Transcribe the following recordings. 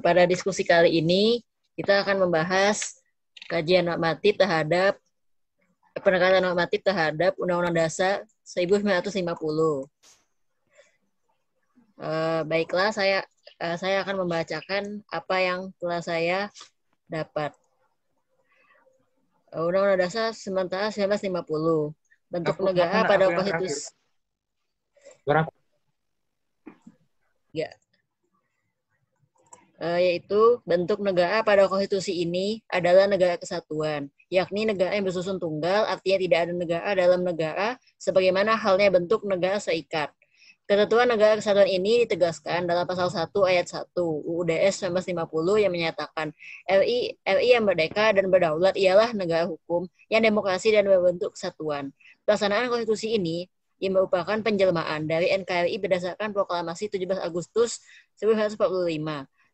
Pada diskusi kali ini kita akan membahas kajian normatif terhadap pendekatan normatif terhadap Undang-Undang Dasar 1950. Baiklah, saya akan membacakan apa yang telah saya dapat. Undang-Undang Dasar sementara 1950. Bentuk negara pada konstitusi. Ya, yaitu bentuk negara pada konstitusi ini adalah negara kesatuan, yakni negara yang bersusun tunggal, artinya tidak ada negara dalam negara, sebagaimana halnya bentuk negara seikat. Ketentuan negara kesatuan ini ditegaskan dalam pasal 1 ayat 1 UUDS 1950 yang menyatakan RI yang merdeka dan berdaulat ialah negara hukum yang demokrasi dan berbentuk kesatuan. Pelaksanaan konstitusi ini yang merupakan penjelmaan dari NKRI berdasarkan proklamasi 17 Agustus 1945.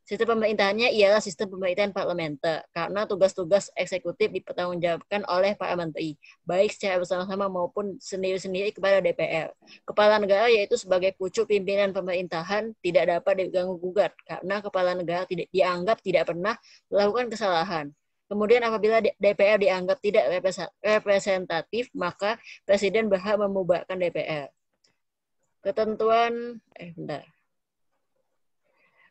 Sistem pemerintahannya ialah sistem pemerintahan parlementer, karena tugas-tugas eksekutif dipertanggungjawabkan oleh para menteri, baik secara bersama-sama maupun sendiri-sendiri kepada DPR. Kepala negara yaitu sebagai pucuk pimpinan pemerintahan tidak dapat diganggu-gugat, karena kepala negara dianggap tidak pernah melakukan kesalahan. Kemudian apabila DPR dianggap tidak representatif, maka Presiden berhak membubarkan DPR. Ketentuan,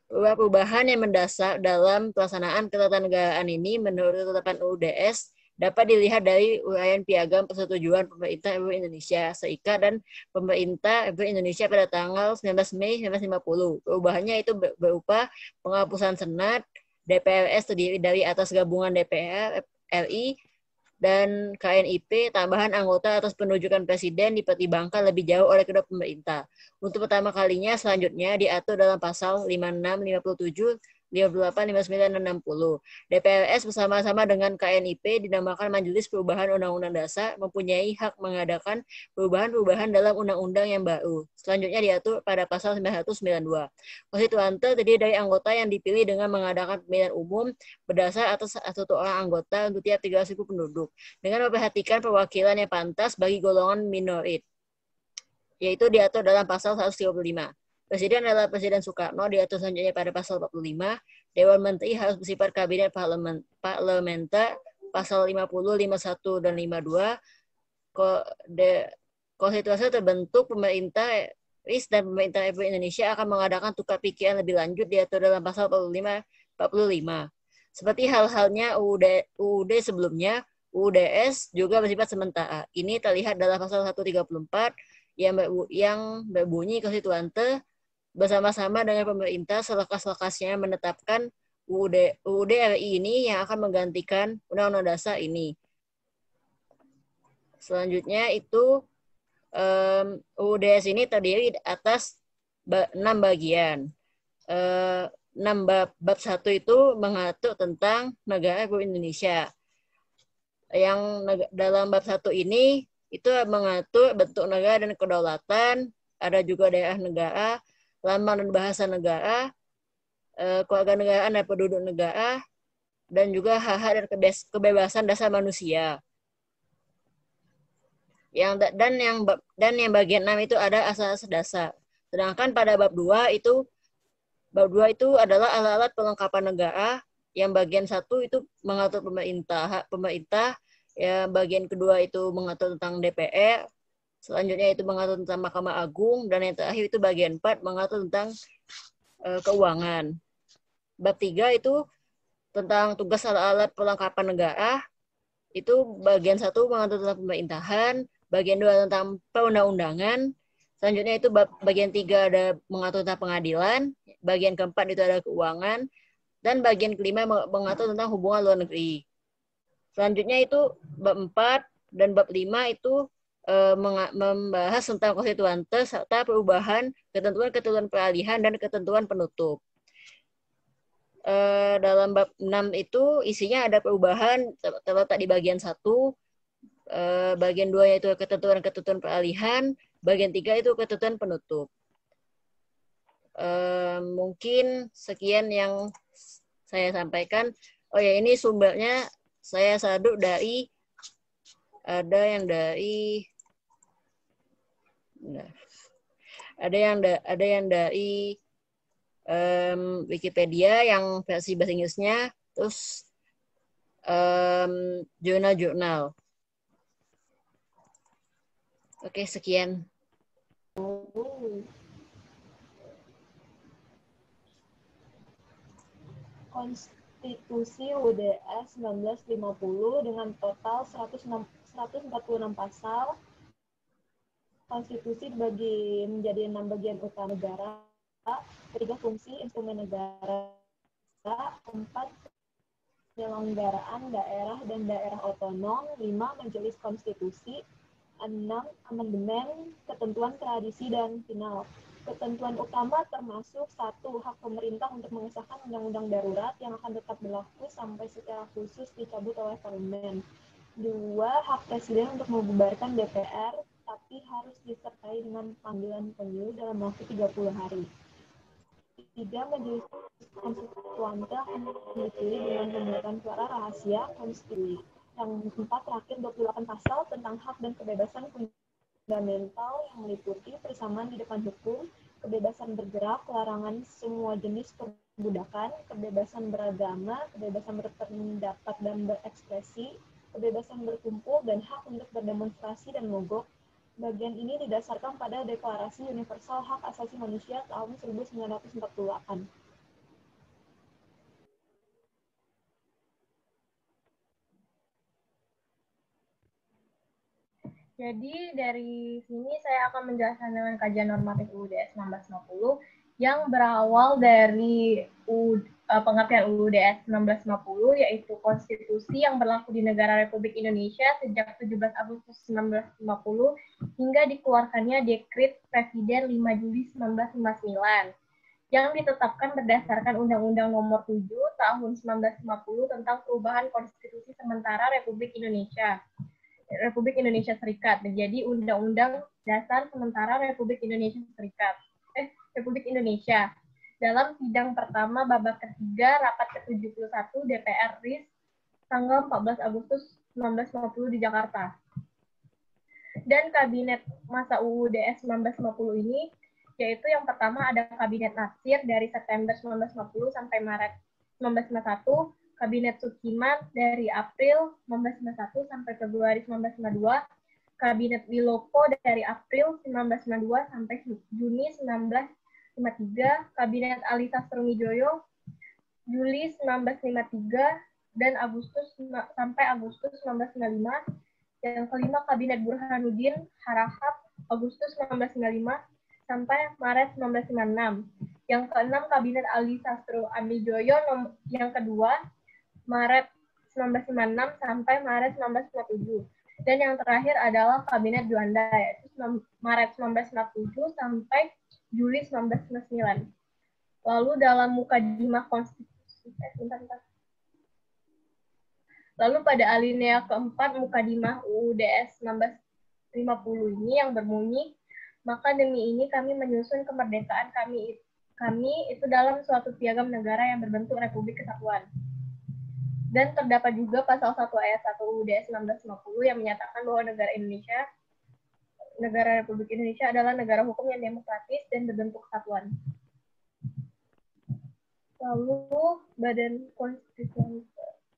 perubahan yang mendasar dalam pelaksanaan ketatanegaraan ini menurut ketetapan UUDS dapat dilihat dari uraian piagam persetujuan pemerintah Republik Indonesia Serikat dan pemerintah Republik Indonesia pada tanggal 19 Mei 1950. Perubahannya itu berupa penghapusan Senat, DPRS terdiri dari atas gabungan DPR RI dan KNIP, tambahan anggota atas penunjukan presiden dipertimbangkan lebih jauh oleh kedua pemerintah. Untuk pertama kalinya selanjutnya diatur dalam pasal 56, 57, 58, 59, dan 60. DPRS bersama-sama dengan KNIP dinamakan Majelis Perubahan Undang-Undang Dasar mempunyai hak mengadakan perubahan-perubahan dalam undang-undang yang baru. Selanjutnya diatur pada pasal 992. Konstituante terdiri dari anggota yang dipilih dengan mengadakan pemilihan umum berdasar atas satu orang anggota untuk tiap 300.000 penduduk, dengan memperhatikan perwakilan yang pantas bagi golongan minorit, yaitu diatur dalam pasal 135. Presiden adalah Presiden Soekarno, diatur selanjutnya pada pasal 45. Dewan Menteri harus bersifat kabinet parlementer, pasal 50, 51, dan 52. Konstitusi terbentuk pemerintah dan pemerintah Republik Indonesia akan mengadakan tukar pikiran lebih lanjut diatur dalam pasal 45. Seperti hal-halnya UUD sebelumnya, UUDS juga bersifat sementara. Ini terlihat dalam pasal 134 yang berbunyi konstituante bersama-sama dengan pemerintah selekas-lekasnya menetapkan UUD RI ini yang akan menggantikan Undang-Undang Dasar ini. Selanjutnya itu UUDS ini terdiri atas 6 bagian. 6 bab 1 itu mengatur tentang negara Republik Indonesia. Yang dalam bab 1 ini itu mengatur bentuk negara dan kedaulatan, ada juga daerah negara, lambang dan bahasa negara, kewarganegaraan dan penduduk negara, dan juga hak-hak dan kebebasan dasar manusia. Yang bagian 6 itu ada asas dasar. Sedangkan pada bab 2 itu adalah alat-alat pelengkapan negara, yang bagian 1 itu mengatur pemerintah, ya, bagian kedua itu mengatur tentang DPR, selanjutnya itu mengatur tentang Mahkamah Agung, dan yang terakhir itu bagian 4 mengatur tentang keuangan. Bab 3 itu tentang tugas alat-alat pelengkapan negara, itu bagian 1 mengatur tentang pemerintahan, bagian 2 tentang perundang-undangan, selanjutnya itu bagian 3 ada mengatur tentang pengadilan, bagian keempat itu ada keuangan, dan bagian kelima mengatur tentang hubungan luar negeri. Selanjutnya itu bab 4 dan bab 5 itu membahas tentang konstituante serta perubahan ketentuan peralihan dan ketentuan penutup. Dalam bab 6 itu isinya ada perubahan terletak di bagian 1, bagian 2 yaitu ketentuan peralihan, bagian 3 itu ketentuan penutup. Mungkin sekian yang saya sampaikan. Oh ya, ini sumbernya saya saduk dari ada yang dari Wikipedia yang versi bahasa Inggrisnya, terus jurnal-jurnal. Oke, sekian. Konstitusi UDS 1950 dengan total 146 pasal. Konstitusi dibagi menjadi 6 bagian utama negara, 3 fungsi instrumen negara, 4 penyelenggaraan daerah dan daerah otonom, 5 majelis konstitusi, 6 amandemen, ketentuan tradisi dan final. Ketentuan utama termasuk 1 hak pemerintah untuk mengesahkan undang-undang darurat yang akan tetap berlaku sampai secara khusus dicabut oleh parlemen. 2 hak presiden untuk membubarkan DPR, tapi harus disertai dengan panggilan pemilu dalam waktu 30 hari. 3 majelis konstituante akan dipilih dengan pemungutan suara rahasia konstitusi. Yang 4 terakhir 28 pasal tentang hak dan kebebasan fundamental yang meliputi persamaan di depan hukum, kebebasan bergerak, larangan semua jenis perbudakan, kebebasan beragama, kebebasan berpendapat dan berekspresi, kebebasan berkumpul, dan hak untuk berdemonstrasi dan mogok. Bagian ini didasarkan pada Deklarasi Universal Hak Asasi Manusia tahun 1948. Jadi dari sini saya akan menjelaskan dengan kajian normatif UUD 1950 yang berawal dari pengertian UUD 1950, yaitu konstitusi yang berlaku di negara Republik Indonesia sejak 17 Agustus 1950 hingga dikeluarkannya Dekret Presiden 5 Juli 1959 yang ditetapkan berdasarkan Undang-Undang Nomor 7 Tahun 1950 tentang perubahan konstitusi sementara Republik Indonesia Serikat menjadi Undang-Undang Dasar Sementara Republik Indonesia Serikat. Republik Indonesia. Dalam sidang pertama babak ketiga rapat ke-71 DPR RI tanggal 14 Agustus 1950 di Jakarta. Dan kabinet masa UUD 1950 ini, yaitu yang pertama ada Kabinet Natsir dari September 1950 sampai Maret 1951, Kabinet Sukiman dari April 1951 sampai Februari 1952, Kabinet Wiloko dari April 1992 sampai Juni 1953, Kabinet Ali Sastromijoyo Juli 1953 dan Agustus sampai Agustus 1995. Yang kelima Kabinet Burhanuddin Harahap Agustus 1995 sampai Maret 1996. Yang keenam Kabinet Ali Sastro Amijoyo yang kedua Maret 1996 sampai Maret 1997. Dan yang terakhir adalah Kabinet Juanda, yaitu Maret 1997 sampai Juli 1999. Lalu dalam Mukadimah Konstitusi, lalu pada alinea keempat Mukadimah UUD 1950 ini yang berbunyi, maka demi ini kami menyusun kemerdekaan kami itu dalam suatu piagam negara yang berbentuk Republik Kesatuan. Dan terdapat juga pasal 1 ayat 1 UUD 1950 yang menyatakan bahwa negara Republik Indonesia adalah negara hukum yang demokratis dan berbentuk kesatuan. Lalu Badan Konstitusi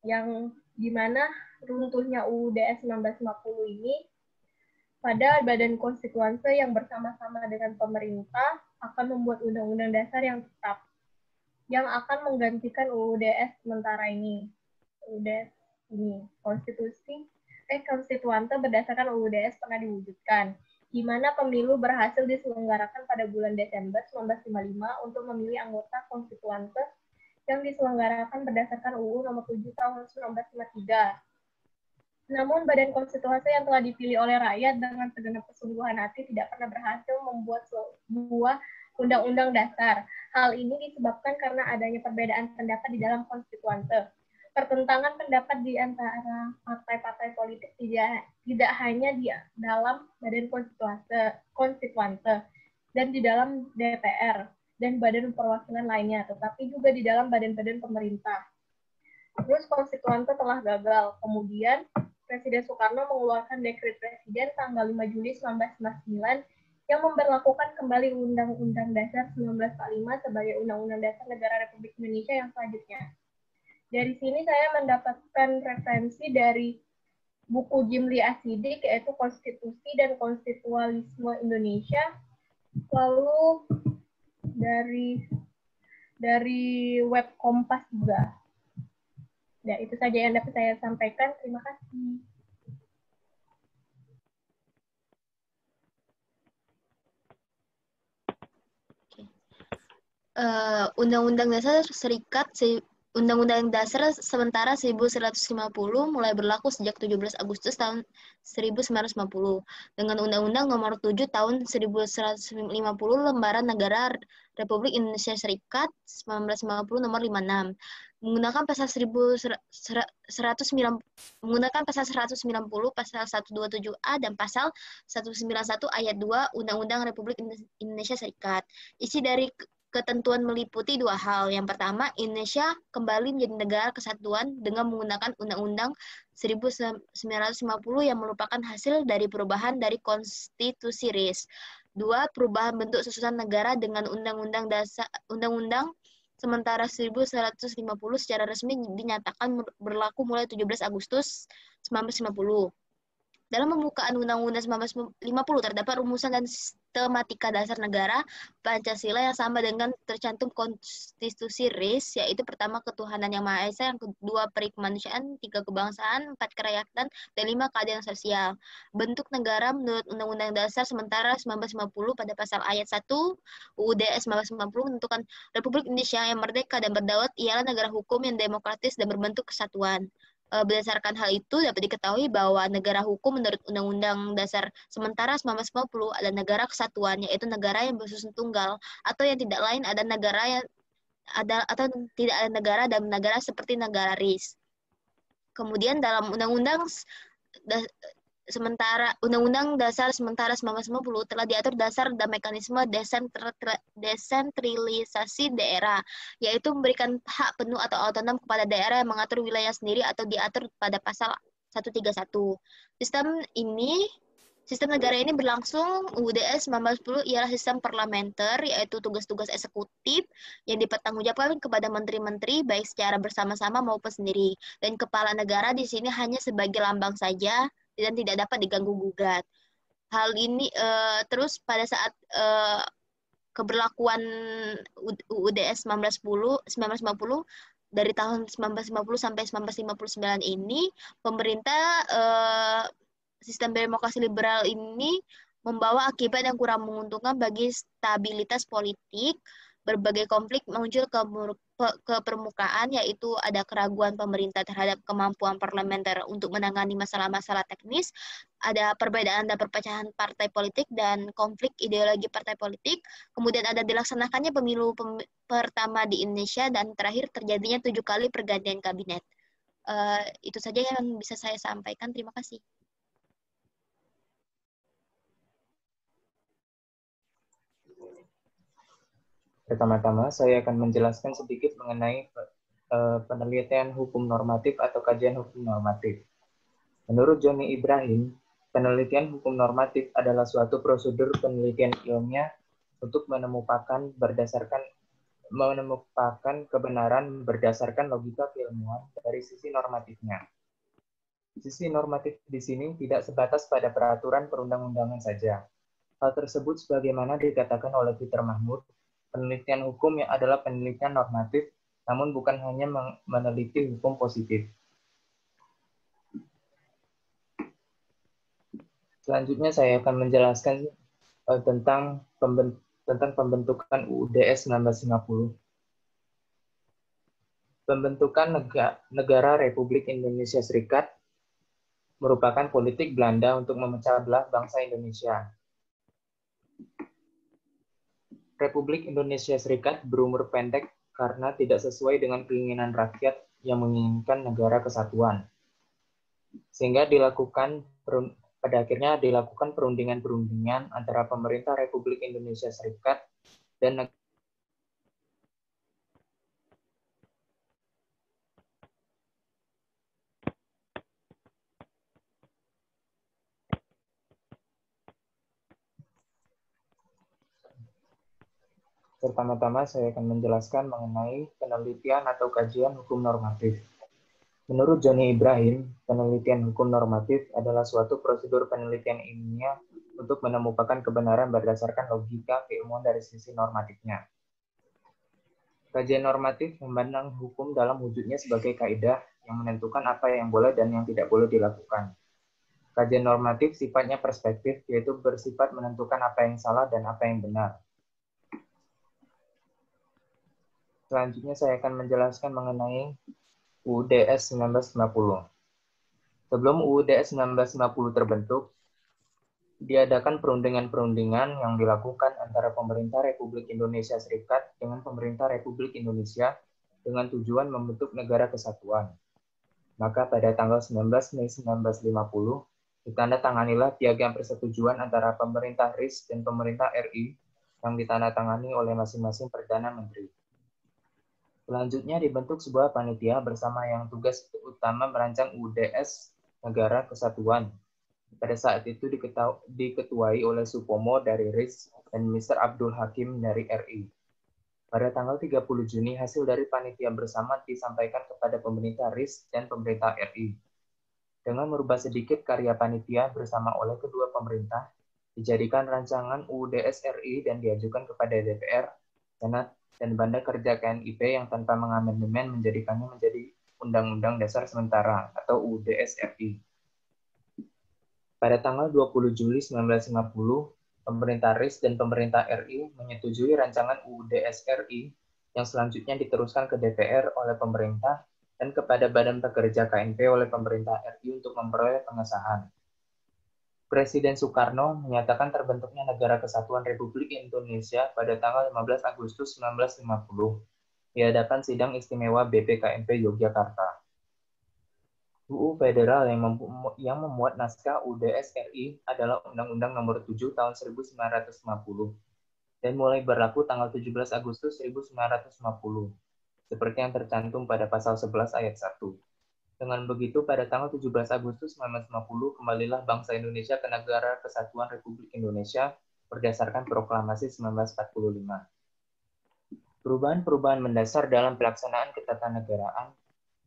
yang dimana runtuhnya UUD 1950 ini, pada Badan Konstituante yang bersama-sama dengan pemerintah akan membuat undang-undang dasar yang tetap, yang akan menggantikan UUD sementara ini. Konstituante berdasarkan UUD pernah diwujudkan, di mana pemilu berhasil diselenggarakan pada bulan Desember 1955 untuk memilih anggota konstituante yang diselenggarakan berdasarkan UU Nomor 7 Tahun 1953. Namun Badan Konstitusi yang telah dipilih oleh rakyat dengan segenap kesungguhan hati tidak pernah berhasil membuat sebuah undang-undang dasar. Hal ini disebabkan karena adanya perbedaan pendapat di dalam konstituante. Pertentangan pendapat di antara partai-partai politik tidak hanya di dalam Badan Konstituante dan di dalam DPR dan badan perwakilan lainnya, tetapi juga di dalam badan-badan pemerintah. Terus konstituante telah gagal. Kemudian Presiden Soekarno mengeluarkan Dekret Presiden tanggal 5 Juli 1999 yang memberlakukan kembali Undang-Undang Dasar 1945 sebagai Undang-Undang Dasar Negara Republik Indonesia yang selanjutnya. Dari sini saya mendapatkan referensi dari buku Jimli Asidik, yaitu Konstitusi dan Konstitualisme Indonesia, lalu dari web Kompas juga. Ya, itu saja yang dapat saya sampaikan. Terima kasih. Undang-Undang Dasar Serikat Undang-Undang Dasar sementara 1150 mulai berlaku sejak 17 Agustus tahun 1950 dengan Undang-Undang Nomor 7 tahun 1150 Lembaran Negara Republik Indonesia Serikat 1950 Nomor 56 menggunakan pasal 190, pasal 127A dan pasal 191 ayat 2 Undang-Undang Republik Indonesia Serikat. Isi dari ketentuan meliputi dua hal. Yang pertama, Indonesia kembali menjadi negara kesatuan dengan menggunakan Undang-Undang 1950 yang merupakan hasil dari perubahan dari Konstitusi RIS. Dua, perubahan bentuk susunan negara dengan Undang-Undang sementara 1150 secara resmi dinyatakan berlaku mulai 17 Agustus 1950. Dalam pembukaan Undang-Undang 1950 terdapat rumusan dan sistematika dasar negara Pancasila yang sama dengan tercantum Konstitusi RIS, yaitu pertama ketuhanan yang Maha Esa, yang kedua peri kemanusiaan, tiga kebangsaan, empat kerakyatan, dan lima keadilan sosial. Bentuk negara menurut Undang-Undang Dasar sementara 1950 pada pasal ayat 1 UUD 1950 menentukan Republik Indonesia yang merdeka dan berdaulat ialah negara hukum yang demokratis dan berbentuk kesatuan. Berdasarkan hal itu, dapat diketahui bahwa negara hukum menurut Undang-Undang Dasar sementara 1950 adalah negara kesatuan, yaitu negara yang bersusun tunggal, atau yang tidak lain ada negara yang ada atau tidak ada negara dan negara seperti negara RIS. Kemudian dalam Undang-Undang Dasar sementara 1950 telah diatur dasar dan mekanisme desentralisasi daerah, yaitu memberikan hak penuh atau otonom kepada daerah yang mengatur wilayah sendiri atau diatur pada pasal 131. Sistem negara ini berlangsung UUDS 1910 ialah sistem parlementer, yaitu tugas-tugas eksekutif yang dipertanggungjawabkan kepada menteri-menteri baik secara bersama-sama maupun sendiri. Dan kepala negara di sini hanya sebagai lambang saja dan tidak dapat diganggu-gugat. Hal ini terus pada saat keberlakuan UUDS 1950 dari tahun 1950 sampai 1959 ini, pemerintah sistem demokrasi liberal ini membawa akibat yang kurang menguntungkan bagi stabilitas politik. Berbagai konflik muncul ke permukaan, yaitu ada keraguan pemerintah terhadap kemampuan parlementer untuk menangani masalah-masalah teknis, ada perbedaan dan perpecahan partai politik dan konflik ideologi partai politik, kemudian ada dilaksanakannya pemilu pertama di Indonesia, dan terakhir terjadinya 7 kali pergantian kabinet. Itu saja yang bisa saya sampaikan. Terima kasih. Pertama-tama, saya akan menjelaskan sedikit mengenai penelitian hukum normatif atau kajian hukum normatif. Menurut Joni Ibrahim, penelitian hukum normatif adalah suatu prosedur penelitian ilmiah untuk menemukan kebenaran berdasarkan logika keilmuan dari sisi normatifnya. Sisi normatif di sini tidak sebatas pada peraturan perundang-undangan saja. Hal tersebut sebagaimana dikatakan oleh Peter Mahmud, penelitian hukum yang adalah penelitian normatif, namun bukan hanya meneliti hukum positif. Selanjutnya saya akan menjelaskan tentang pembentukan UUDS 1950. Pembentukan Negara Republik Indonesia Serikat merupakan politik Belanda untuk memecah belah bangsa Indonesia. Republik Indonesia Serikat berumur pendek karena tidak sesuai dengan keinginan rakyat yang menginginkan negara kesatuan. Sehingga pada akhirnya dilakukan perundingan-perundingan antara pemerintah Republik Indonesia Serikat dan Pertama-tama saya akan menjelaskan mengenai penelitian atau kajian hukum normatif. Menurut Joni Ibrahim, penelitian hukum normatif adalah suatu prosedur penelitian ilmiah untuk menemukan kebenaran berdasarkan logika keilmuan dari sisi normatifnya. Kajian normatif memandang hukum dalam wujudnya sebagai kaidah yang menentukan apa yang boleh dan yang tidak boleh dilakukan. Kajian normatif sifatnya perspektif, yaitu bersifat menentukan apa yang salah dan apa yang benar. Selanjutnya saya akan menjelaskan mengenai UUDS 1950. Sebelum UUDS 1950 terbentuk, diadakan perundingan-perundingan yang dilakukan antara pemerintah Republik Indonesia Serikat dengan pemerintah Republik Indonesia dengan tujuan membentuk negara kesatuan. Maka pada tanggal 19 Mei 1950, ditandatanganilah piagam persetujuan antara pemerintah RIS dan pemerintah RI yang ditandatangani oleh masing-masing Perdana Menteri. Selanjutnya dibentuk sebuah panitia bersama yang tugas utama merancang UUDS Negara Kesatuan. Pada saat itu diketuai oleh Supomo dari RIS dan Mr. Abdul Hakim dari RI. Pada tanggal 30 Juni, hasil dari panitia bersama disampaikan kepada pemerintah RIS dan pemerintah RI. Dengan merubah sedikit karya panitia bersama oleh kedua pemerintah, dijadikan rancangan UUDS RI dan diajukan kepada DPR, Senat, dan Banda Kerja KNIP yang tanpa mengamandemen menjadikannya menjadi Undang-Undang Dasar Sementara atau UUDS RI. Pada tanggal 20 Juli 1950, pemerintah RIS dan pemerintah RI menyetujui rancangan UUDS RI yang selanjutnya diteruskan ke DPR oleh pemerintah dan kepada Badan Pekerja KNP oleh pemerintah RI untuk memperoleh pengesahan. Presiden Soekarno menyatakan terbentuknya Negara Kesatuan Republik Indonesia pada tanggal 15 Agustus 1950 di hadapan Sidang Istimewa BPKMP Yogyakarta. UU Federal yang memuat naskah UUDS RI adalah Undang-Undang Nomor 7 Tahun 1950 dan mulai berlaku tanggal 17 Agustus 1950, seperti yang tercantum pada pasal 11 ayat 1. Dengan begitu, pada tanggal 17 Agustus 1950, kembalilah bangsa Indonesia ke Negara Kesatuan Republik Indonesia berdasarkan Proklamasi 1945. Perubahan-perubahan mendasar dalam pelaksanaan ketatanegaraan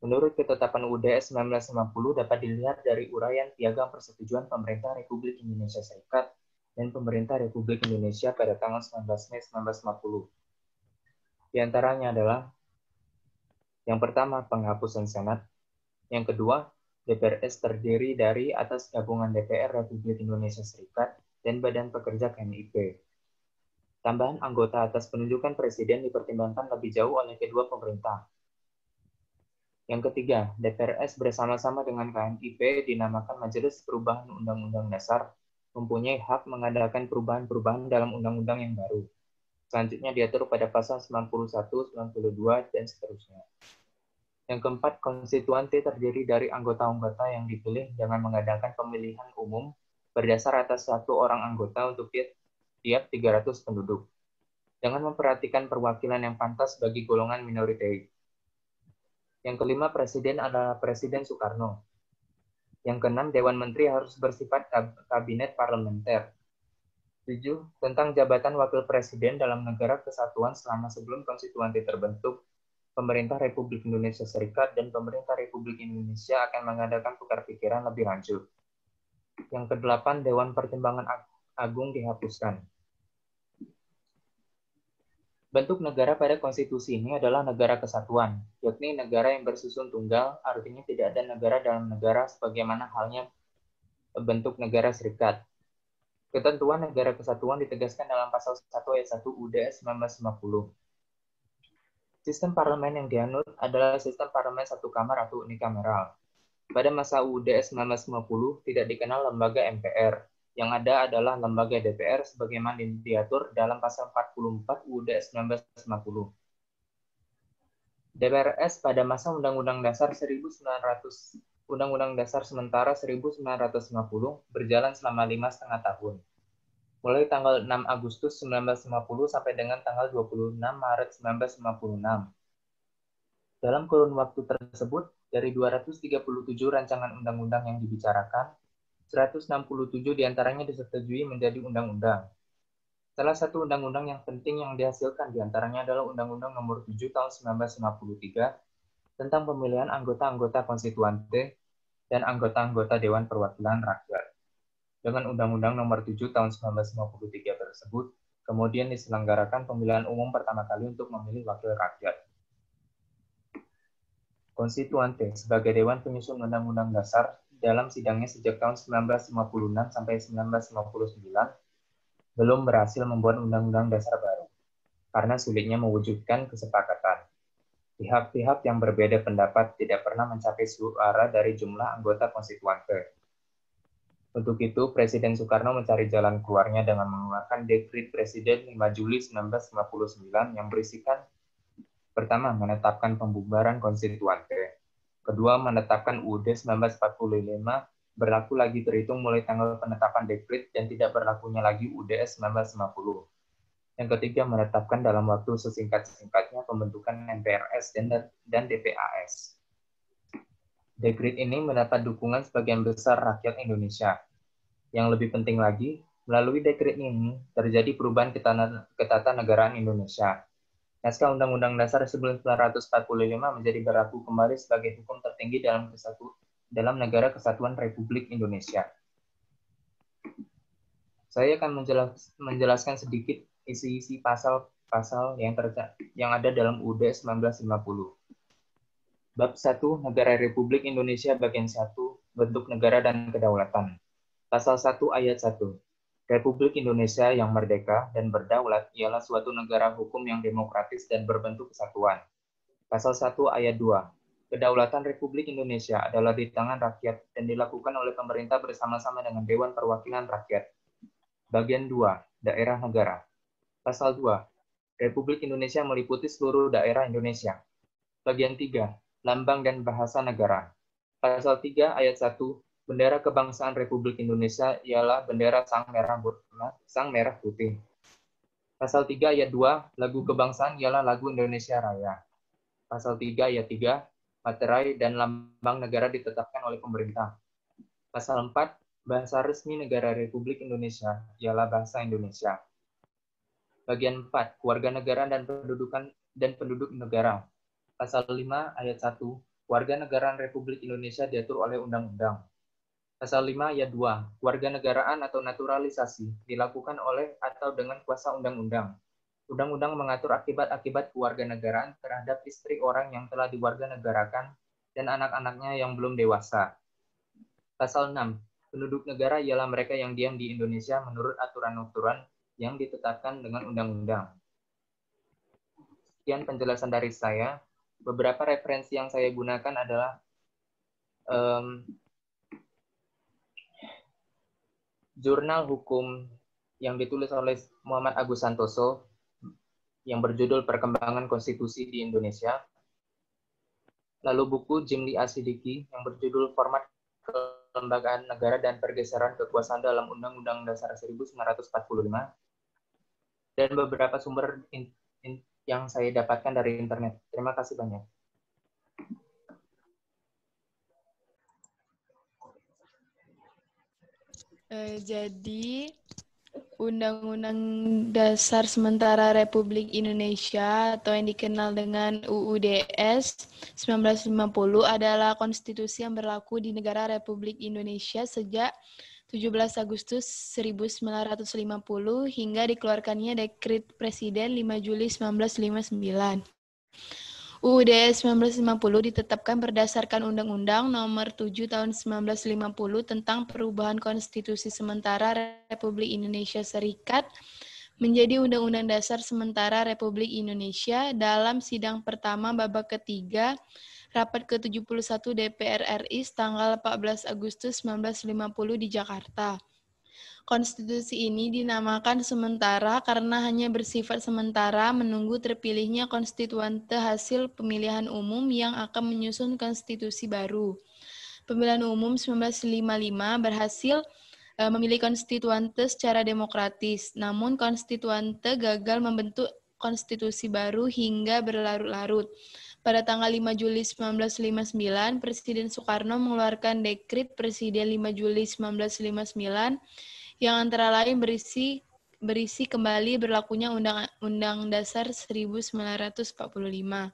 menurut ketetapan UUDS 1950 dapat dilihat dari uraian piagam persetujuan pemerintah Republik Indonesia Serikat dan pemerintah Republik Indonesia pada tanggal 19 Mei 1950. Di antaranya adalah yang pertama, penghapusan Senat. Yang kedua, DPRS terdiri dari atas gabungan DPR Republik Indonesia Serikat dan Badan Pekerja KNIP. Tambahan anggota atas penunjukan Presiden dipertimbangkan lebih jauh oleh kedua pemerintah. Yang ketiga, DPRS bersama-sama dengan KNIP dinamakan Majelis Perubahan Undang-Undang Dasar, mempunyai hak mengadakan perubahan-perubahan dalam undang-undang yang baru. Selanjutnya diatur pada pasal 91, 92, dan seterusnya. Yang keempat, konstituante terdiri dari anggota-anggota yang dipilih dengan mengadakan pemilihan umum berdasar atas satu orang anggota untuk tiap 300 penduduk, dengan memperhatikan perwakilan yang pantas bagi golongan minoritas. Yang kelima, presiden adalah Presiden Soekarno. Yang keenam, Dewan Menteri harus bersifat kabinet parlementer. 7. Tentang jabatan wakil presiden dalam negara kesatuan selama sebelum konstituante terbentuk, pemerintah Republik Indonesia Serikat dan pemerintah Republik Indonesia akan mengadakan tukar pikiran lebih lanjut. Yang kedelapan, Dewan Pertimbangan Agung dihapuskan. Bentuk negara pada konstitusi ini adalah negara kesatuan, yakni negara yang bersusun tunggal, artinya tidak ada negara dalam negara sebagaimana halnya bentuk negara serikat. Ketentuan negara kesatuan ditegaskan dalam pasal 1 ayat 1 UUDS 1950. Sistem parlemen yang dianut adalah sistem parlemen satu kamar atau unikameral. Pada masa UUDS 1950 tidak dikenal lembaga MPR. Yang ada adalah lembaga DPR sebagaimana diatur dalam pasal 44 UUDS 1950. DPRS pada masa Undang-Undang Dasar Undang-Undang Dasar Sementara 1950 berjalan selama 5,5 tahun. Mulai tanggal 6 Agustus 1950 sampai dengan tanggal 26 Maret 1956. Dalam kurun waktu tersebut, dari 237 rancangan undang-undang yang dibicarakan, 167 diantaranya disetujui menjadi undang-undang. Salah satu undang-undang yang penting yang dihasilkan diantaranya adalah Undang-Undang Nomor 7 Tahun 1953 tentang pemilihan anggota-anggota konstituante dan anggota-anggota Dewan Perwakilan Rakyat. Dengan Undang-Undang Nomor 7 Tahun 1953 tersebut, kemudian diselenggarakan pemilihan umum pertama kali untuk memilih wakil rakyat. Konstituante sebagai Dewan Penyusun Undang-Undang Dasar dalam sidangnya sejak tahun 1956 sampai 1959 belum berhasil membuat undang-undang dasar baru, karena sulitnya mewujudkan kesepakatan. Pihak-pihak yang berbeda pendapat tidak pernah mencapai suara dari jumlah anggota konstituante. Untuk itu, Presiden Soekarno mencari jalan keluarnya dengan mengeluarkan Dekrit Presiden 5 Juli 1959 yang berisikan: pertama, menetapkan pembubaran konstituante. Kedua, menetapkan UUD 1945 berlaku lagi terhitung mulai tanggal penetapan dekrit dan tidak berlakunya lagi UUDS 1950. Yang ketiga, menetapkan dalam waktu sesingkat-singkatnya pembentukan MPRS dan DPAS. Dekrit ini mendapat dukungan sebagian besar rakyat Indonesia. Yang lebih penting lagi, melalui dekrit ini terjadi perubahan ketatanegaraan Indonesia. Naskah Undang-Undang Dasar 1945 menjadi berlaku kembali sebagai hukum tertinggi dalam Negara Kesatuan Republik Indonesia. Saya akan menjelaskan sedikit isi-isi pasal-pasal yang ada dalam UUD 1950. Bab 1, Negara Republik Indonesia bagian 1, bentuk negara dan kedaulatan. Pasal 1 ayat 1. Republik Indonesia yang merdeka dan berdaulat ialah suatu negara hukum yang demokratis dan berbentuk kesatuan. Pasal 1 ayat 2. Kedaulatan Republik Indonesia adalah di tangan rakyat dan dilakukan oleh pemerintah bersama-sama dengan Dewan Perwakilan Rakyat. Bagian 2. Daerah negara. Pasal 2. Republik Indonesia meliputi seluruh daerah Indonesia. Bagian 3. Lambang dan bahasa negara. Pasal 3 ayat 1. Bendera kebangsaan Republik Indonesia ialah bendera sang merah putih. Pasal 3 ayat 2. Lagu kebangsaan ialah lagu Indonesia Raya. Pasal 3 ayat 3. Materai dan lambang negara ditetapkan oleh pemerintah. Pasal 4. Bahasa resmi negara Republik Indonesia ialah bahasa Indonesia. Bagian 4. Kewarganegaraan dan penduduk negara. Pasal 5 ayat 1. Kewarganegaraan Republik Indonesia diatur oleh undang-undang. Pasal 5 ayat 2. Kewarganegaraan atau naturalisasi dilakukan oleh atau dengan kuasa undang-undang. Undang-undang mengatur akibat-akibat kewarganegaraan terhadap istri orang yang telah diwarganegarakan dan anak-anaknya yang belum dewasa. Pasal 6. Penduduk negara ialah mereka yang diam di Indonesia menurut aturan-aturan yang ditetapkan dengan undang-undang. Sekian penjelasan dari saya. Beberapa referensi yang saya gunakan adalah jurnal hukum yang ditulis oleh Muhammad Agus Santoso yang berjudul Perkembangan Konstitusi di Indonesia. Lalu buku Jim Lee Asidiki yang berjudul Format Kelembagaan Negara dan Pergeseran Kekuasaan dalam Undang-Undang Dasar 1945. Dan beberapa sumber yang saya dapatkan dari internet. Terima kasih banyak. Jadi, Undang-Undang Dasar Sementara Republik Indonesia atau yang dikenal dengan UUDS 1950 adalah konstitusi yang berlaku di negara Republik Indonesia sejak 17 Agustus 1950 hingga dikeluarkannya Dekrit Presiden 5 Juli 1959. UUD 1950 ditetapkan berdasarkan Undang-Undang Nomor 7 Tahun 1950 tentang perubahan konstitusi sementara Republik Indonesia Serikat menjadi Undang-Undang Dasar Sementara Republik Indonesia dalam sidang pertama babak ketiga Rapat ke-71 DPR RI tanggal 14 Agustus 1950 di Jakarta. Konstitusi ini dinamakan sementara karena hanya bersifat sementara menunggu terpilihnya konstituante hasil pemilihan umum yang akan menyusun konstitusi baru. Pemilihan umum 1955 berhasil memilih konstituante secara demokratis, namun konstituante gagal membentuk konstitusi baru hingga berlarut-larut. Pada tanggal 5 Juli 1959, Presiden Soekarno mengeluarkan Dekrit Presiden 5 Juli 1959 yang antara lain berisi berisi kembali berlakunya Undang-Undang Dasar 1945.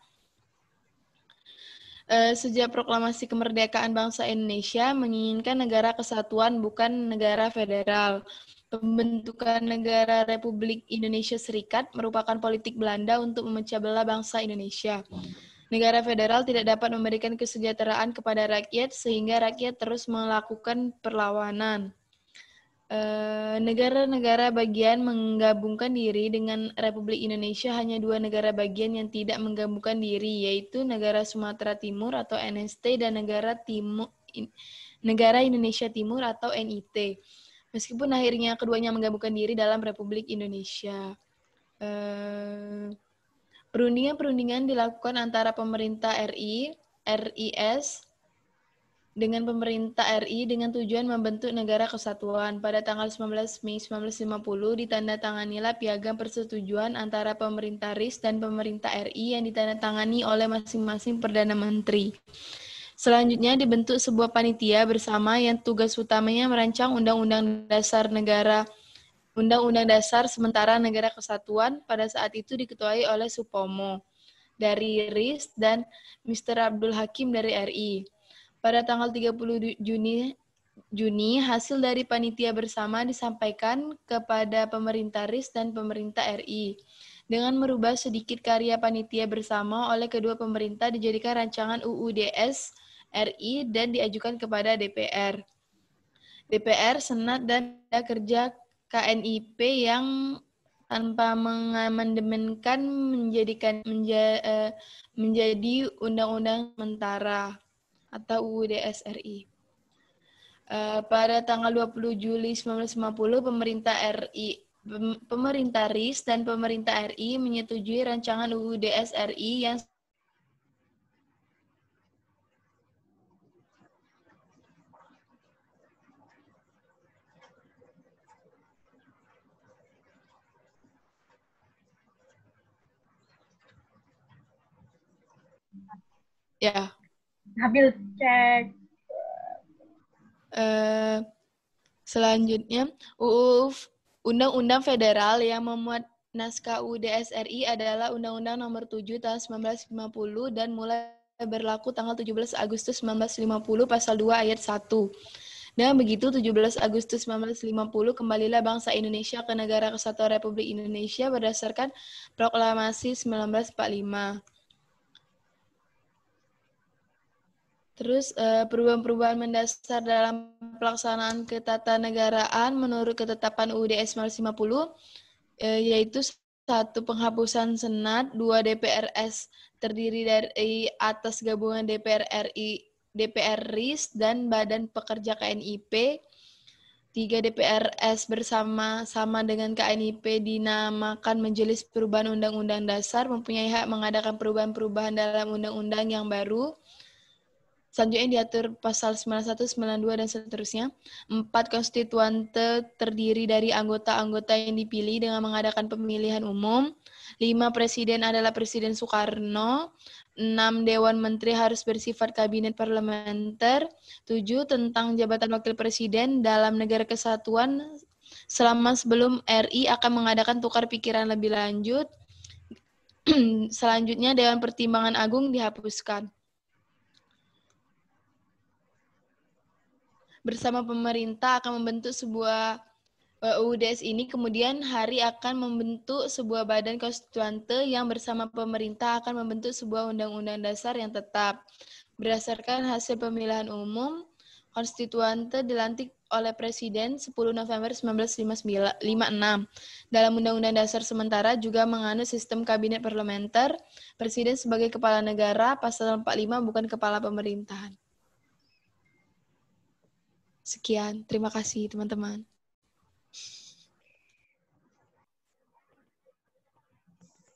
Sejak proklamasi kemerdekaan bangsa Indonesia menginginkan negara kesatuan bukan negara federal. Pembentukan negara Republik Indonesia Serikat merupakan politik Belanda untuk memecah belah bangsa Indonesia. Negara federal tidak dapat memberikan kesejahteraan kepada rakyat sehingga rakyat terus melakukan perlawanan. Negara-negara bagian menggabungkan diri dengan Republik Indonesia hanya 2 negara bagian yang tidak menggabungkan diri, yaitu negara Sumatera Timur atau NST dan negara Indonesia Timur atau NIT. Meskipun akhirnya keduanya menggabungkan diri dalam Republik Indonesia. Perundingan dilakukan antara pemerintah RIS, dengan pemerintah RI dengan tujuan membentuk negara kesatuan. Pada tanggal 19 Mei 1950 ditandatanganilah piagam persetujuan antara pemerintah RIS dan pemerintah RI yang ditandatangani oleh masing-masing Perdana Menteri. Selanjutnya dibentuk sebuah panitia bersama yang tugas utamanya merancang Undang-Undang Dasar sementara Negara Kesatuan. Pada saat itu diketuai oleh Supomo dari RIS dan Mr. Abdul Hakim dari RI. Pada tanggal 30 Juni, hasil dari panitia bersama disampaikan kepada pemerintah RIS dan pemerintah RI. Dengan merubah sedikit karya panitia bersama oleh kedua pemerintah dijadikan rancangan UUDS RI dan diajukan kepada DPR, Senat, dan kerja KNIP yang tanpa mengamandemenkan menjadi undang-undang sementara atau UUDS RI. Pada tanggal 20 Juli 1950, pemerintah RIS dan pemerintah RI menyetujui rancangan UUDS RI yang ya. Sambil cek. Selanjutnya, Undang-Undang Federal yang memuat naskah UUDS RI adalah Undang-Undang Nomor 7 Tahun 1950 dan mulai berlaku tanggal 17 Agustus 1950 Pasal 2 Ayat 1. Dengan begitu, 17 Agustus 1950 kembalilah bangsa Indonesia ke Negara Kesatuan Republik Indonesia berdasarkan Proklamasi 1945. Terus perubahan-perubahan mendasar dalam pelaksanaan ketatanegaraan menurut ketetapan UUDS 1950 yaitu 1. Penghapusan Senat, 2. DPRS terdiri dari atas gabungan DPR RI, DPR RIS, dan Badan Pekerja KNIP. 3. DPRS bersama-sama dengan KNIP dinamakan Majelis Perubahan Undang-Undang Dasar, mempunyai hak mengadakan perubahan-perubahan dalam undang-undang yang baru. Selanjutnya diatur pasal 91, 92, dan seterusnya. 4. Konstituante terdiri dari anggota-anggota yang dipilih dengan mengadakan pemilihan umum. 5. Presiden adalah Presiden Soekarno. 6. Dewan Menteri harus bersifat kabinet parlementer. 7. Tentang jabatan Wakil Presiden dalam Negara Kesatuan selama sebelum RI akan mengadakan tukar pikiran lebih lanjut. Selanjutnya, Dewan Pertimbangan Agung dihapuskan. Bersama pemerintah akan membentuk sebuah UUDS ini, kemudian HARI akan membentuk sebuah badan konstituante yang bersama pemerintah akan membentuk sebuah undang-undang dasar yang tetap. Berdasarkan hasil pemilihan umum, konstituante dilantik oleh Presiden 10 November 1956. Dalam Undang-Undang Dasar sementara juga menganut sistem kabinet parlementer, Presiden sebagai kepala negara, pasal 45 bukan kepala pemerintahan. Sekian, terima kasih teman-teman.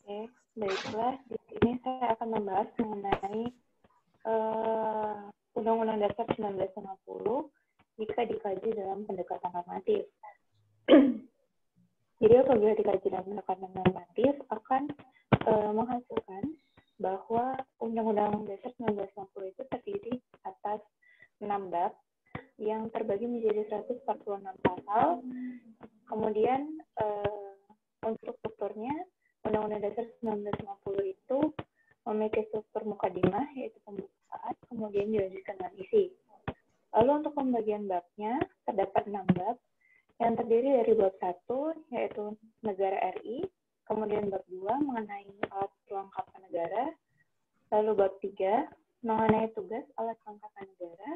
Oke, baiklah. Di sini saya akan membahas mengenai Undang-Undang Dasar 1950 jika dikaji dalam pendekatan normatif. Jadi apabila dikaji dalam pendekatan normatif akan menghasilkan bahwa Undang-Undang Dasar 1950 itu terdiri atas 6 bab yang terbagi menjadi 146 pasal. Kemudian yaitu permukadimah, yaitu pembukaan, kemudian dilanjutkan dengan isi. Lalu untuk pembagian babnya, terdapat 6 bab, yang terdiri dari bab 1, yaitu negara RI, kemudian bab 2 mengenai alat kelengkapan negara, lalu bab 3 mengenai tugas alat kelengkapan negara,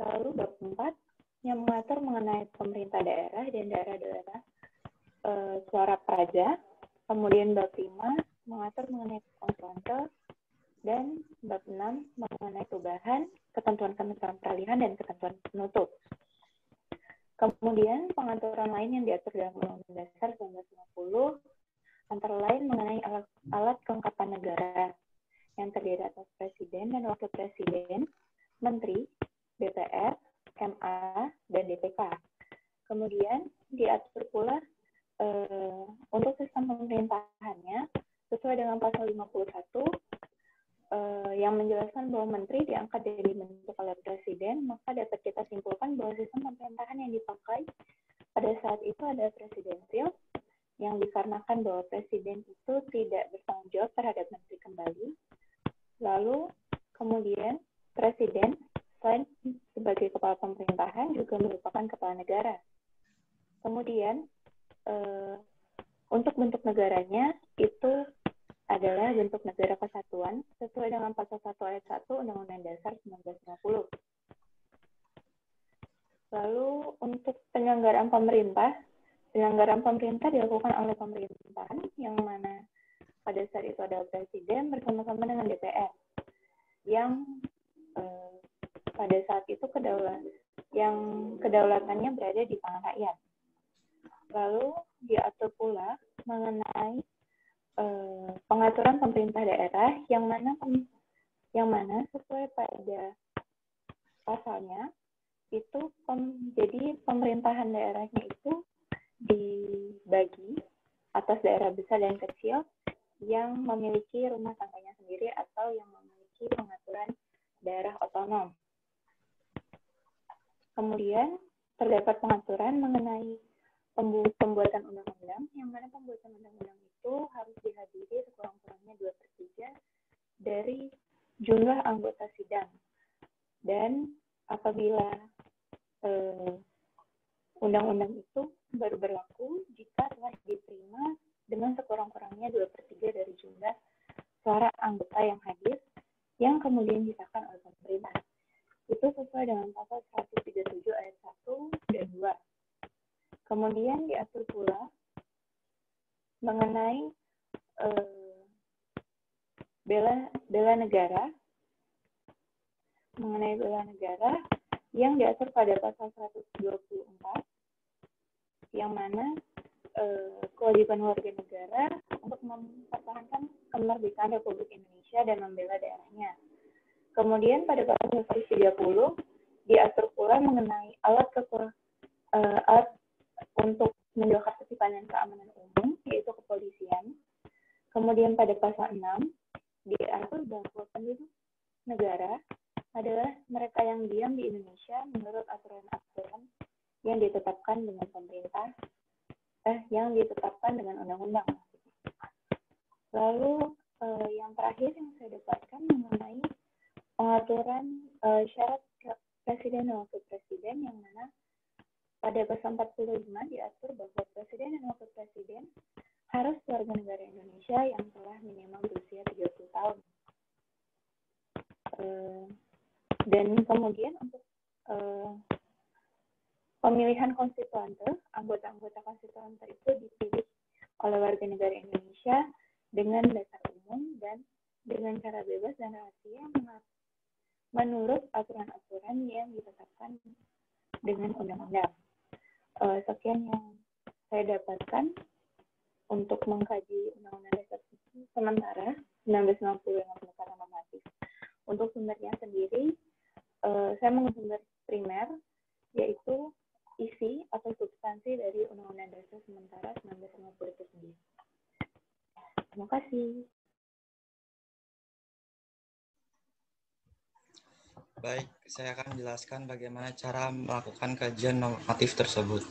lalu bab 4 yang mengatur mengenai pemerintah daerah dan daerah-daerah suara praja, kemudian bab 5 mengatur mengenai konselor, dan bab 6 mengenai perubahan, ketentuan-ketentuan peralihan, dan ketentuan penutup. Kemudian pengaturan lain yang diatur dalam Undang-Undang Dasar 1950 antara lain mengenai alat kelengkapan negara yang terdiri atas Presiden dan Wakil Presiden, Menteri, DPR, MA, dan DPK. Kemudian diatur pula untuk sistem pemerintahannya sesuai dengan pasal 51 yang menjelaskan bahwa menteri diangkat dan dibentuk oleh presiden, maka dapat kita simpulkan bahwa sistem pemerintahan yang dipakai pada saat itu adalah presidensial, yang dikarenakan bahwa presiden itu tidak bertanggung jawab terhadap menteri kembali. Lalu kemudian presiden selain sebagai kepala pemerintahan juga merupakan kepala negara. Kemudian untuk bentuk negaranya itu adalah bentuk negara kesatuan sesuai dengan pasal 1 ayat 1 Undang-Undang Dasar 1950. Lalu untuk penyelenggaraan pemerintah dilakukan oleh pemerintahan yang mana pada saat itu ada presiden bersama-sama dengan DPR yang pada saat itu kedaulatannya berada di tangan rakyat. Lalu diatur pula mengenai pengaturan pemerintah daerah yang mana sesuai pada pasalnya itu jadi pemerintahan daerahnya itu dibagi atas daerah besar dan kecil yang memiliki rumah tangganya sendiri atau yang memiliki pengaturan daerah otonom. Kemudian terdapat pengaturan mengenai pembuatan undang-undang, yang mana pembuatan undang-undang itu harus dihadiri sekurang-kurangnya 2/3 dari jumlah anggota sidang. Dan apabila undang-undang itu baru berlaku jika telah diterima dengan sekurang-kurangnya 2/3 dari jumlah suara anggota yang hadir, yang kemudian disahkan oleh pemerintah. Itu sesuai dengan pasal 137 ayat 1 dan 2. Kemudian diatur pula mengenai bela negara yang diatur pada pasal 124 yang mana kewajiban warga negara untuk mempertahankan kemerdekaan Republik Indonesia dan membela daerahnya. Kemudian pada pasal 130 diatur pula mengenai alat untuk menjaga ketertiban dan keamanan umum, yaitu kepolisian. Kemudian pada pasal 6 diatur bahwa penduduk negara adalah mereka yang diam di Indonesia menurut aturan-aturan yang ditetapkan dengan pemerintah, yang ditetapkan dengan undang-undang. Lalu yang terakhir yang saya dapatkan mengenai pengaturan syarat presiden dan wakil presiden, yang mana pada pasal 45 diatur bahwa presiden dan wakil presiden harus warga negara Indonesia yang telah minimal berusia 30 tahun. Dan kemudian untuk pemilihan konstituante, anggota-anggota konstituante itu dipilih oleh warga negara Indonesia dengan dasar umum dan dengan cara bebas dan rahasia menurut aturan-aturan yang ditetapkan dengan undang-undang. Sekian yang saya dapatkan untuk mengkaji Undang-Undang Dasar sementara 1950 dengan pendekatan normatif. Untuk sumbernya sendiri, saya menggunakan sumber primer, yaitu isi atau substansi dari Undang-Undang Dasar sementara 1950 itu sendiri. Terima kasih. Baik, saya akan menjelaskan bagaimana cara melakukan kajian normatif tersebut.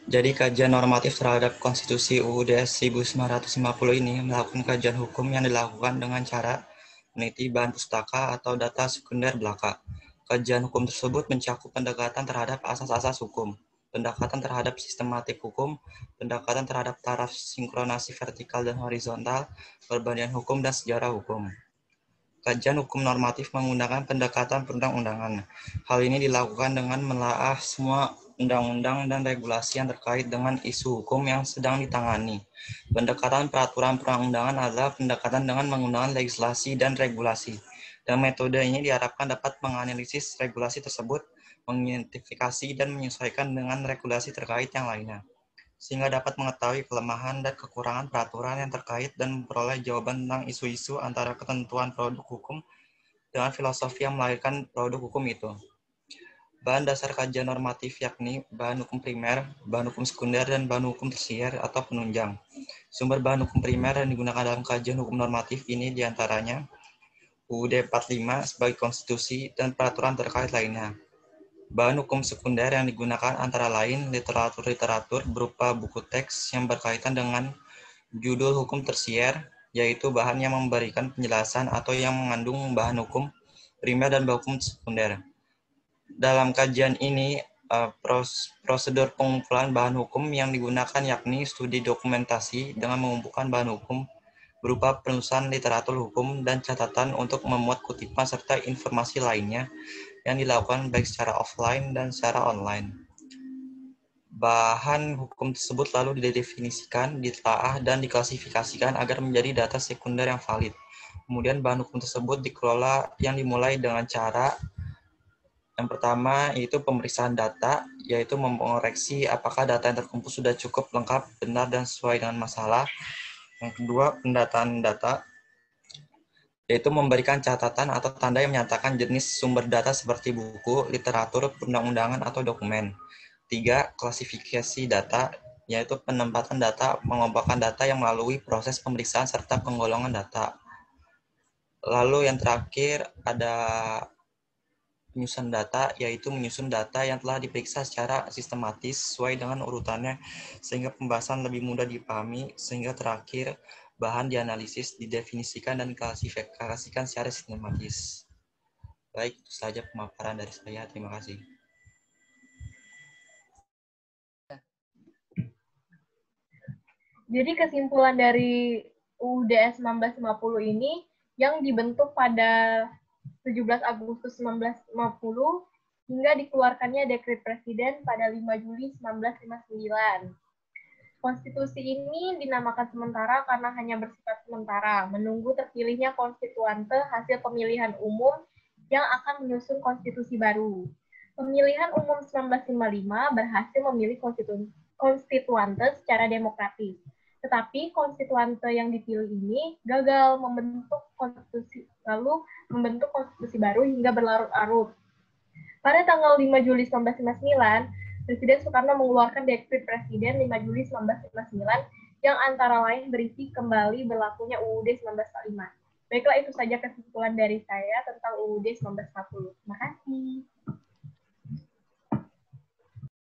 Jadi kajian normatif terhadap Konstitusi UUD 1950 ini melakukan kajian hukum yang dilakukan dengan cara meneliti bahan pustaka atau data sekunder belaka. Kajian hukum tersebut mencakup pendekatan terhadap asas-asas hukum, pendekatan terhadap sistematik hukum, pendekatan terhadap taraf sinkronasi vertikal dan horizontal, perbandingan hukum, dan sejarah hukum. Kajian hukum normatif menggunakan pendekatan perundang-undangan. Hal ini dilakukan dengan menelaah semua undang-undang dan regulasi yang terkait dengan isu hukum yang sedang ditangani. Pendekatan peraturan perundang-undangan adalah pendekatan dengan menggunakan legislasi dan regulasi. Dan metode ini diharapkan dapat menganalisis regulasi tersebut, mengidentifikasi dan menyesuaikan dengan regulasi terkait yang lainnya, sehingga dapat mengetahui kelemahan dan kekurangan peraturan yang terkait dan memperoleh jawaban tentang isu-isu antara ketentuan produk hukum dengan filosofi yang melahirkan produk hukum itu. Bahan dasar kajian normatif yakni bahan hukum primer, bahan hukum sekunder, dan bahan hukum tersier atau penunjang. Sumber bahan hukum primer yang digunakan dalam kajian hukum normatif ini diantaranya UUD 45 sebagai konstitusi dan peraturan terkait lainnya. Bahan hukum sekunder yang digunakan antara lain literatur-literatur berupa buku teks yang berkaitan dengan judul hukum tersier, yaitu bahan yang memberikan penjelasan atau yang mengandung bahan hukum primer dan bahan hukum sekunder. Dalam kajian ini, prosedur pengumpulan bahan hukum yang digunakan yakni studi dokumentasi dengan mengumpulkan bahan hukum berupa penulisan literatur hukum dan catatan untuk memuat kutipan serta informasi lainnya yang dilakukan baik secara offline dan secara online. Bahan hukum tersebut lalu didefinisikan, ditelaah, dan diklasifikasikan agar menjadi data sekunder yang valid. Kemudian bahan hukum tersebut dikelola yang dimulai dengan cara yang pertama yaitu pemeriksaan data, yaitu mengoreksi apakah data yang terkumpul sudah cukup lengkap, benar, dan sesuai dengan masalah. Yang kedua, pendataan data, yaitu memberikan catatan atau tanda yang menyatakan jenis sumber data seperti buku, literatur, perundang-undangan, atau dokumen. 3. Klasifikasi data, yaitu penempatan data, mengelompokkan data yang melalui proses pemeriksaan serta penggolongan data. Lalu yang terakhir ada penyusun data, yaitu menyusun data yang telah diperiksa secara sistematis sesuai dengan urutannya sehingga pembahasan lebih mudah dipahami, sehingga terakhir bahan dianalisis, didefinisikan, dan diklasifikasikan secara sistematis. Baik, itu saja pemaparan dari saya. Terima kasih. Jadi kesimpulan dari UUD 1950 ini yang dibentuk pada 17 Agustus 1950 hingga dikeluarkannya dekret presiden pada 5 Juli 1959. Konstitusi ini dinamakan sementara karena hanya bersifat sementara, menunggu terpilihnya konstituante hasil pemilihan umum yang akan menyusun konstitusi baru. Pemilihan umum 1955 berhasil memilih konstituante secara demokratis. Tetapi konstituante yang dipilih ini gagal membentuk konstitusi, lalu membentuk konstitusi baru hingga berlarut-larut. Pada tanggal 5 Juli 1959, Presiden Soekarno mengeluarkan dekret Presiden 5 Juli 1959 yang antara lain berisi kembali berlakunya UUD 1945. Baiklah, itu saja kesimpulan dari saya tentang UUD 1950. Terima kasih.